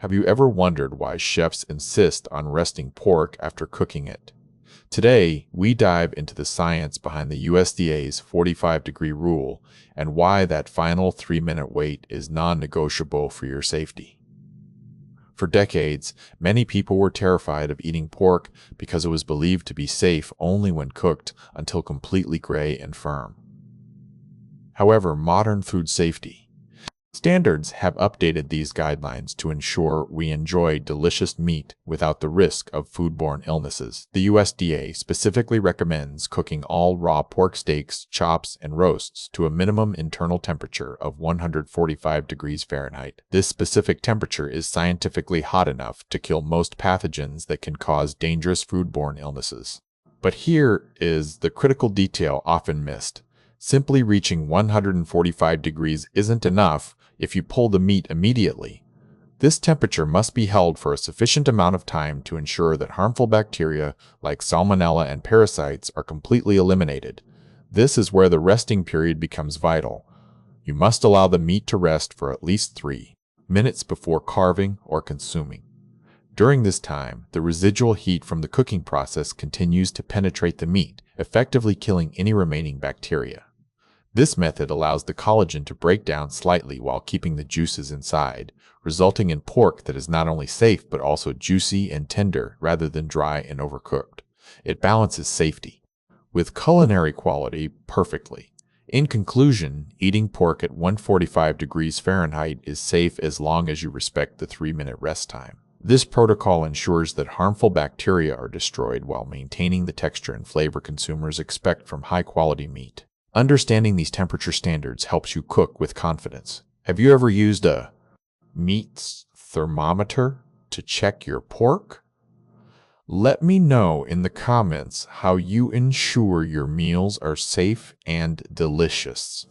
Have you ever wondered why chefs insist on resting pork after cooking it? Today, we dive into the science behind the USDA's 45-degree rule and why that final 3-minute wait is non-negotiable for your safety. For decades, many people were terrified of eating pork because it was believed to be safe only when cooked until completely gray and firm. However, modern food safety standards have updated these guidelines to ensure we enjoy delicious meat without the risk of foodborne illnesses. The USDA specifically recommends cooking all raw pork steaks, chops, and roasts to a minimum internal temperature of 145 degrees Fahrenheit. This specific temperature is scientifically hot enough to kill most pathogens that can cause dangerous foodborne illnesses. But here is the critical detail often missed. Simply reaching 145 degrees isn't enough if you pull the meat immediately. This temperature must be held for a sufficient amount of time to ensure that harmful bacteria like Salmonella and parasites are completely eliminated. This is where the resting period becomes vital. You must allow the meat to rest for at least 3 minutes before carving or consuming. During this time, the residual heat from the cooking process continues to penetrate the meat, effectively killing any remaining bacteria. This method allows the collagen to break down slightly while keeping the juices inside, resulting in pork that is not only safe but also juicy and tender rather than dry and overcooked. It balances safety with culinary quality perfectly. In conclusion, eating pork at 145 degrees Fahrenheit is safe as long as you respect the 3-minute rest time. This protocol ensures that harmful bacteria are destroyed while maintaining the texture and flavor consumers expect from high-quality meat. Understanding these temperature standards helps you cook with confidence. Have you ever used a meat thermometer to check your pork? Let me know in the comments how you ensure your meals are safe and delicious.